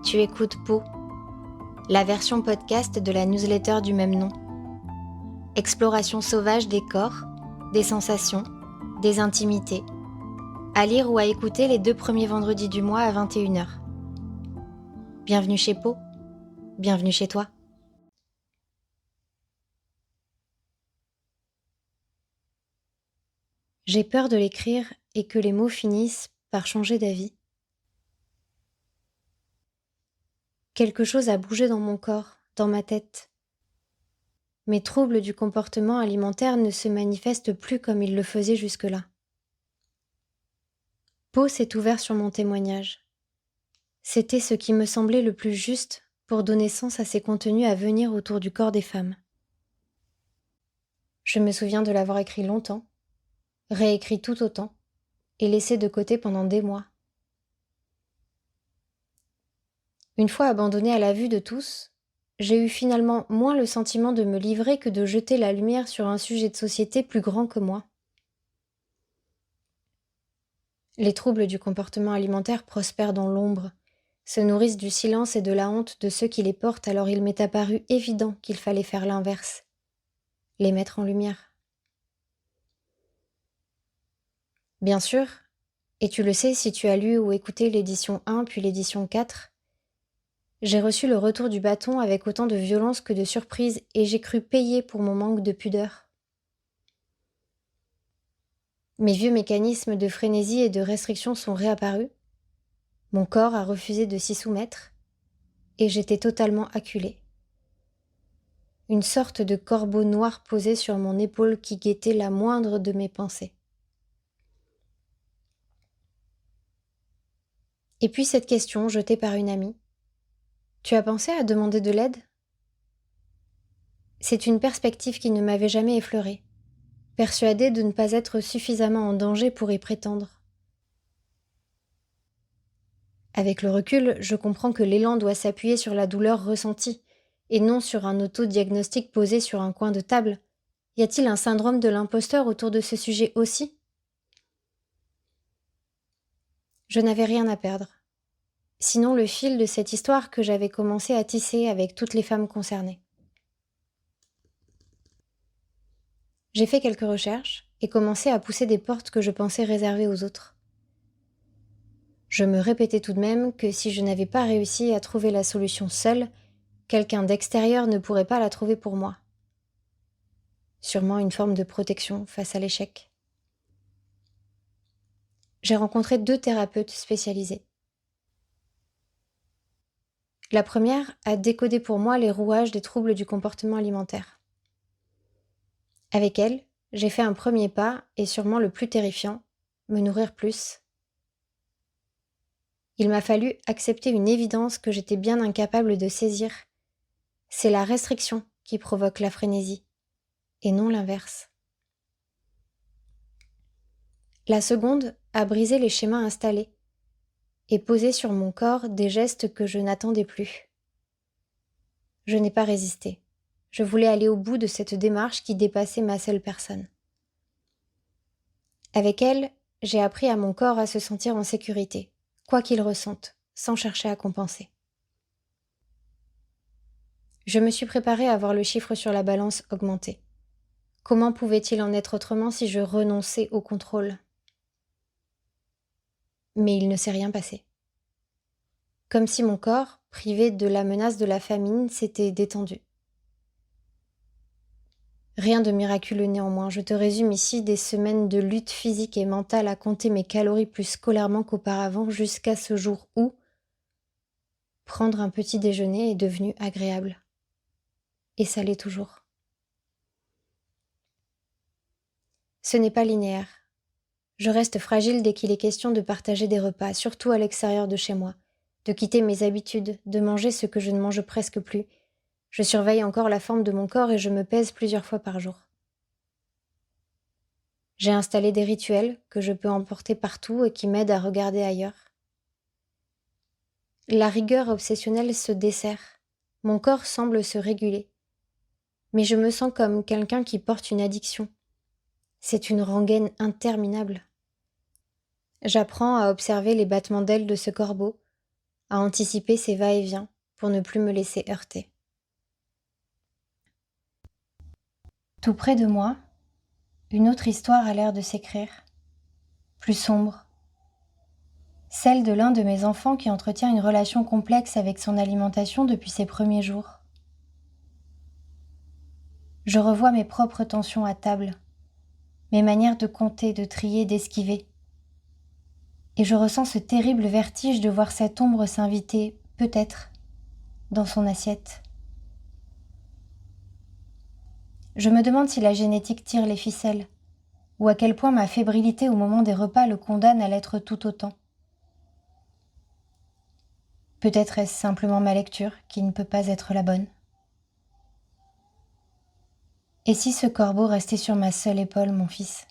Tu écoutes Pau, la version podcast de la newsletter du même nom. Exploration sauvage des corps, des sensations, des intimités. À lire ou à écouter les 2 premiers vendredis du mois à 21h. Bienvenue chez Pau, bienvenue chez toi. J'ai peur de l'écrire et que les mots finissent par changer d'avis. Quelque chose a bougé dans mon corps, dans ma tête. Mes troubles du comportement alimentaire ne se manifestent plus comme ils le faisaient jusque-là. Pau s'est ouvert sur mon témoignage. C'était ce qui me semblait le plus juste pour donner sens à ces contenus à venir autour du corps des femmes. Je me souviens de l'avoir écrit longtemps, réécrit tout autant, et laissé de côté pendant des mois. Une fois abandonnée à la vue de tous, j'ai eu finalement moins le sentiment de me livrer que de jeter la lumière sur un sujet de société plus grand que moi. Les troubles du comportement alimentaire prospèrent dans l'ombre, se nourrissent du silence et de la honte de ceux qui les portent, alors il m'est apparu évident qu'il fallait faire l'inverse, les mettre en lumière. Bien sûr, et tu le sais si tu as lu ou écouté l'édition 1 puis l'édition 4, j'ai reçu le retour du bâton avec autant de violence que de surprise et j'ai cru payer pour mon manque de pudeur. Mes vieux mécanismes de frénésie et de restriction sont réapparus, mon corps a refusé de s'y soumettre et j'étais totalement acculée. Une sorte de corbeau noir posé sur mon épaule qui guettait la moindre de mes pensées. Et puis cette question jetée par une amie. Tu as pensé à demander de l'aide ? C'est une perspective qui ne m'avait jamais effleurée, persuadée de ne pas être suffisamment en danger pour y prétendre. Avec le recul, je comprends que l'élan doit s'appuyer sur la douleur ressentie, et non sur un auto-diagnostic posé sur un coin de table. Y a-t-il un syndrome de l'imposteur autour de ce sujet aussi ? Je n'avais rien à perdre. Sinon le fil de cette histoire que j'avais commencé à tisser avec toutes les femmes concernées. J'ai fait quelques recherches et commencé à pousser des portes que je pensais réservées aux autres. Je me répétais tout de même que si je n'avais pas réussi à trouver la solution seule, quelqu'un d'extérieur ne pourrait pas la trouver pour moi. Sûrement une forme de protection face à l'échec. J'ai rencontré 2 thérapeutes spécialisés. La première a décodé pour moi les rouages des troubles du comportement alimentaire. Avec elle, j'ai fait un premier pas, et sûrement le plus terrifiant, me nourrir plus. Il m'a fallu accepter une évidence que j'étais bien incapable de saisir. C'est la restriction qui provoque la frénésie, et non l'inverse. La seconde a brisé les schémas installés et posé sur mon corps des gestes que je n'attendais plus. Je n'ai pas résisté. Je voulais aller au bout de cette démarche qui dépassait ma seule personne. Avec elle, j'ai appris à mon corps à se sentir en sécurité, quoi qu'il ressente, sans chercher à compenser. Je me suis préparée à voir le chiffre sur la balance augmenter. Comment pouvait-il en être autrement si je renonçais au contrôle ? Mais il ne s'est rien passé. Comme si mon corps, privé de la menace de la famine, s'était détendu. Rien de miraculeux néanmoins, je te résume ici des semaines de lutte physique et mentale à compter mes calories plus scolairement qu'auparavant jusqu'à ce jour où prendre un petit déjeuner est devenu agréable. Et ça l'est toujours. Ce n'est pas linéaire. Je reste fragile dès qu'il est question de partager des repas, surtout à l'extérieur de chez moi, de quitter mes habitudes, de manger ce que je ne mange presque plus. Je surveille encore la forme de mon corps et je me pèse plusieurs fois par jour. J'ai installé des rituels que je peux emporter partout et qui m'aident à regarder ailleurs. La rigueur obsessionnelle se dessert. Mon corps semble se réguler. Mais je me sens comme quelqu'un qui porte une addiction. C'est une rengaine interminable. J'apprends à observer les battements d'ailes de ce corbeau, à anticiper ses va-et-vient pour ne plus me laisser heurter. Tout près de moi, une autre histoire a l'air de s'écrire, plus sombre. Celle de l'un de mes enfants qui entretient une relation complexe avec son alimentation depuis ses premiers jours. Je revois mes propres tensions à table, mes manières de compter, de trier, d'esquiver. Et je ressens ce terrible vertige de voir cette ombre s'inviter, peut-être, dans son assiette. Je me demande si la génétique tire les ficelles, ou à quel point ma fébrilité au moment des repas le condamne à l'être tout autant. Peut-être est-ce simplement ma lecture qui ne peut pas être la bonne. Et si ce corbeau restait sur ma seule épaule, mon fils ?